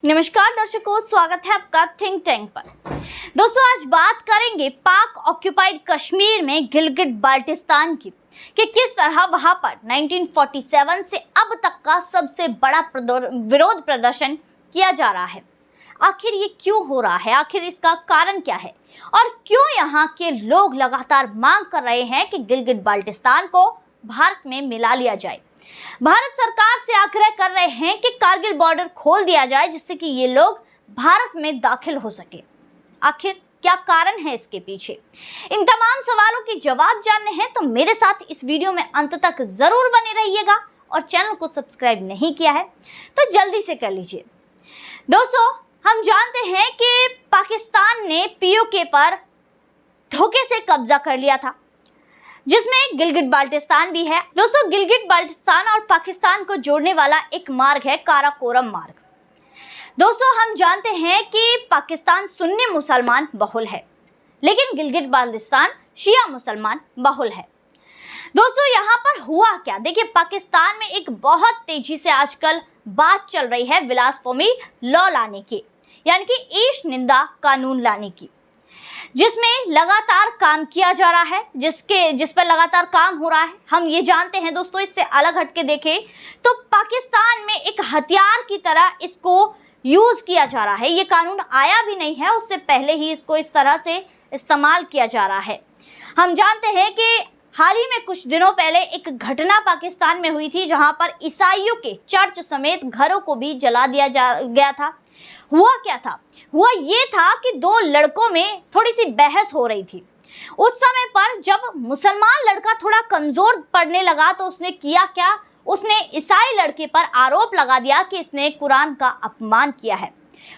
नमस्कार दर्शकों, स्वागत है आपका थिंक टैंक पर। दोस्तों, आज बात करेंगे पाक ऑक्यूपाइड कश्मीर में गिलगिट बाल्टिस्तान की कि किस तरह वहां पर 1947 से अब तक का सबसे बड़ा विरोध प्रदर्शन किया जा रहा है। आखिर ये क्यों हो रहा है, आखिर इसका कारण क्या है और क्यों यहाँ के लोग लगातार मांग कर रहे हैं कि गिलगिट बाल्टिस्तान को भारत में मिला लिया जाए। भारत सरकार से आग्रह कर रहे हैं कि कारगिल बॉर्डर खोल दिया जाए जिससे कि ये लोग भारत में दाखिल हो सके। आखिर क्या कारण है इसके पीछे? इन तमाम सवालों के जवाब जानने हैं तो मेरे साथ इस वीडियो में अंत तक जरूर बने रहिएगा और चैनल को सब्सक्राइब नहीं किया है तो जल्दी से कर लीजिए। दोस्तों, हम जानते हैं कि पाकिस्तान ने पीओके पर धोखे से कब्जा कर लिया था जिसमें गिलगिट बाल्टिस्तान भी है। दोस्तों, गिलगिट बाल्टिस्तान और पाकिस्तान को जोड़ने वाला एक मार्ग है काराकोरम मार्ग। दोस्तों, हम जानते हैं कि पाकिस्तान सुन्नी मुसलमान बहुल है लेकिन गिलगिट बाल्टिस्तान शिया मुसलमान बहुल है। दोस्तों, यहाँ पर हुआ क्या, देखिए, पाकिस्तान में एक बहुत तेजी से आजकल बात चल रही है विलासफोमी लॉ लाने की, यानी कि ईश निंदा कानून लाने की, जिसमें लगातार काम किया जा रहा है, जिस पर लगातार काम हो रहा है। हम ये जानते हैं दोस्तों, इससे अलग हटके देखें तो पाकिस्तान में एक हथियार की तरह इसको यूज किया जा रहा है। ये कानून आया भी नहीं है, उससे पहले ही इसको इस तरह से इस्तेमाल किया जा रहा है। हम जानते हैं कि हाल ही में कुछ दिनों पहले एक घटना पाकिस्तान में हुई थी जहां पर ईसाइयों के चर्च समेत घरों को भी जला दिया गया था। हुआ क्या था? हुआ ये था कि दो लड़कों में थोड़ी सी बहस हो रही थी। उस समय पर जब मुसलमान लड़का थोड़ा कमजोर पड़ने लगा तो उसने किया क्या, उसने ईसाई लड़के पर आरोप लगा दिया कि इसने कुरान का अपमान किया है।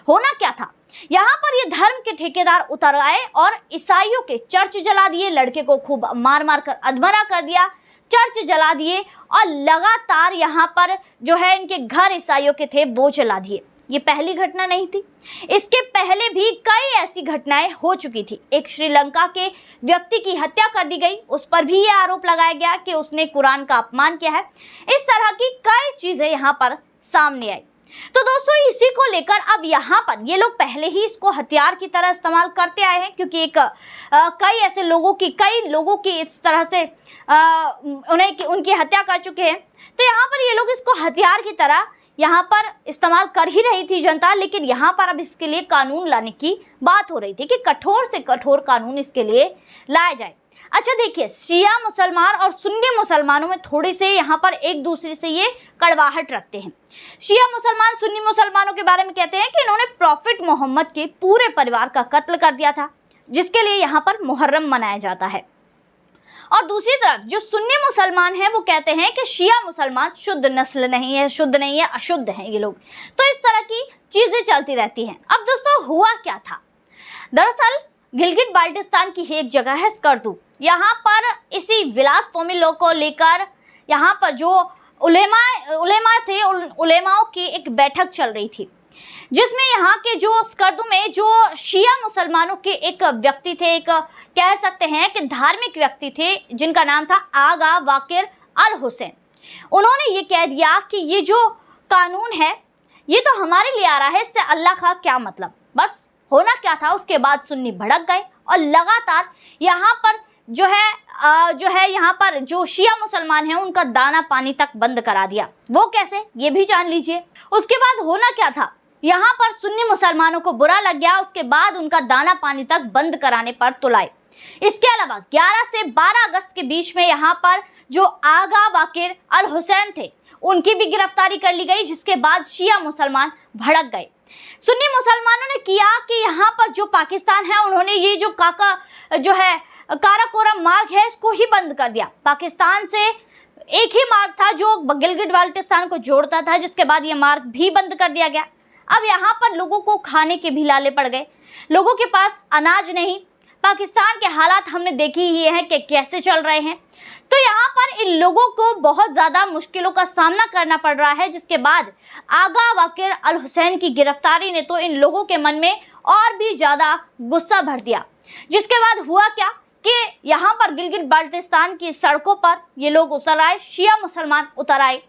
होना क्या था, यहाँ पर ये धर्म के ठेकेदार उतर आए और ईसाइयों के चर्च जला दिए, लड़के को खूब मार मार कर अधमरा कर दिया, चर्च जला दिए और लगातार यहाँ पर जो है इनके घर ईसाइयों के थे वो जला दिए। ये पहली घटना नहीं थी, इसके पहले भी कई ऐसी घटनाएं हो चुकी थी। एक श्रीलंका के व्यक्ति की हत्या कर दी गई, उस पर भी ये आरोप लगाया गया कि उसने कुरान का अपमान किया है। इस तरह की कई चीजें यहाँ पर सामने आई। तो दोस्तों, इसी को लेकर अब यहाँ पर ये लोग पहले ही इसको हथियार की तरह इस्तेमाल करते आए हैं, क्योंकि कई लोगों की इस तरह से उनकी हत्या कर चुके हैं। तो यहाँ पर ये लोग इसको हथियार की तरह यहाँ पर इस्तेमाल कर ही रही थी जनता, लेकिन यहाँ पर अब इसके लिए कानून लाने की बात हो रही थी कि कठोर से कठोर कानून इसके लिए लाया जाए। अच्छा, देखिए, शिया मुसलमान और सुन्नी मुसलमानों में थोड़ी से यहाँ पर एक दूसरे से ये कड़वाहट रखते हैं। शिया मुसलमान सुन्नी मुसलमानों के बारे में कहते हैं कि इन्होंने प्रॉफिट मोहम्मद के पूरे परिवार का कत्ल कर दिया था, जिसके लिए यहाँ पर मुहर्रम मनाया जाता है। और दूसरी तरफ जो सुन्नी मुसलमान हैं वो कहते हैं कि शिया मुसलमान शुद्ध नस्ल नहीं है, शुद्ध नहीं है, अशुद्ध हैं ये लोग। तो इस तरह की चीजें चलती रहती हैं। अब दोस्तों, हुआ क्या था? दरअसल गिलगिट बाल्टिस्तान की एक जगह है स्कर्दू। यहाँ पर इसी विलासफोमी लॉ को लेकर यहाँ पर जो उलेमा थे, उलेमाओं की एक बैठक चल रही थी, जिसमें यहाँ के जो स्कर्दू में जो शिया मुसलमानों के एक व्यक्ति थे, एक कह सकते हैं कि धार्मिक व्यक्ति थे, जिनका नाम था आगा वाकिर अल हुसैन। उन्होंने ये कह दिया कि ये जो कानून है ये तो हमारे लिए आ रहा है, इससे अल्लाह का क्या मतलब। बस होना क्या था, उसके बाद सुन्नी भड़क गए और लगातार यहाँ पर जो है यहाँ पर जो शिया मुसलमान हैं उनका दाना पानी तक बंद करा दिया। वो कैसे, ये भी जान लीजिए। उसके बाद होना क्या था, यहाँ पर सुन्नी मुसलमानों को बुरा लग गया, उसके बाद उनका दाना पानी तक बंद कराने पर तुलाए। इसके अलावा 11 से 12 अगस्त के बीच में यहाँ पर जो आगा वाकिर अल हुसैन थे उनकी भी गिरफ्तारी कर ली गई, जिसके बाद शिया मुसलमान भड़क गए। सुन्नी मुसलमानों ने किया कि यहाँ पर जो पाकिस्तान है उन्होंने ये जो काराकोरम मार्ग है इसको ही बंद कर दिया। पाकिस्तान से एक ही मार्ग था जो गिलगिट बाल्टिस्तान को जोड़ता था, जिसके बाद ये मार्ग भी बंद कर दिया गया। अब यहाँ पर लोगों को खाने के भी लाले पड़ गए, लोगों के पास अनाज नहीं। पाकिस्तान के हालात हमने देखी ही हैं कि कैसे चल रहे हैं। तो यहाँ पर इन लोगों को बहुत ज़्यादा मुश्किलों का सामना करना पड़ रहा है, जिसके बाद आगा वाकिर अल हुसैन की गिरफ्तारी ने तो इन लोगों के मन में और भी ज़्यादा गुस्सा भर दिया। जिसके बाद हुआ क्या कि यहाँ पर गिलगिट बाल्टिस्तान की सड़कों पर ये लोग उतर आए, शिया मुसलमान उतर आए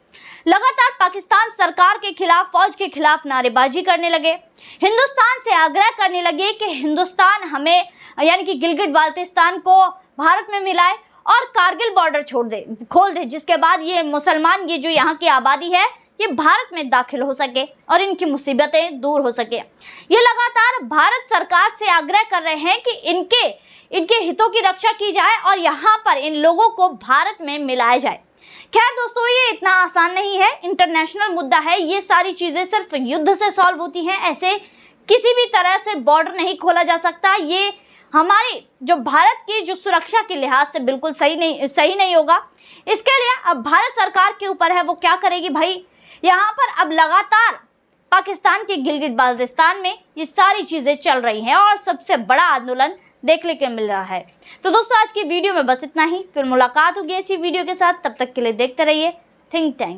लगातार पाकिस्तान सरकार के खिलाफ, फौज के खिलाफ नारेबाजी करने लगे, हिंदुस्तान से आग्रह करने लगे कि हिंदुस्तान हमें यानी कि गिलगिट बाल्टिस्तान को भारत में मिलाए और कारगिल बॉर्डर खोल दे, जिसके बाद ये मुसलमान, ये जो यहाँ की आबादी है, ये भारत में दाखिल हो सके और इनकी मुसीबतें दूर हो सके। ये लगातार भारत सरकार से आग्रह कर रहे हैं कि इनके हितों की रक्षा की जाए और यहाँ पर इन लोगों को भारत में मिलाया जाए। खैर दोस्तों, ये इतना आसान नहीं है, इंटरनेशनल मुद्दा है, ये सारी चीज़ें सिर्फ युद्ध से सॉल्व होती हैं, ऐसे किसी भी तरह से बॉर्डर नहीं खोला जा सकता। ये हमारी जो भारत की जो सुरक्षा के लिहाज से बिल्कुल सही नहीं होगा। इसके लिए अब भारत सरकार के ऊपर है, वो क्या करेगी भाई। यहाँ पर अब लगातार पाकिस्तान के गिलगिट बाल्टिस्तान में ये सारी चीज़ें चल रही हैं और सबसे बड़ा आंदोलन देखने को मिल रहा है। तो दोस्तों, आज की वीडियो में बस इतना ही, फिर मुलाकात होगी ऐसी वीडियो के साथ। तब तक के लिए देखते रहिए थिंक टैंक।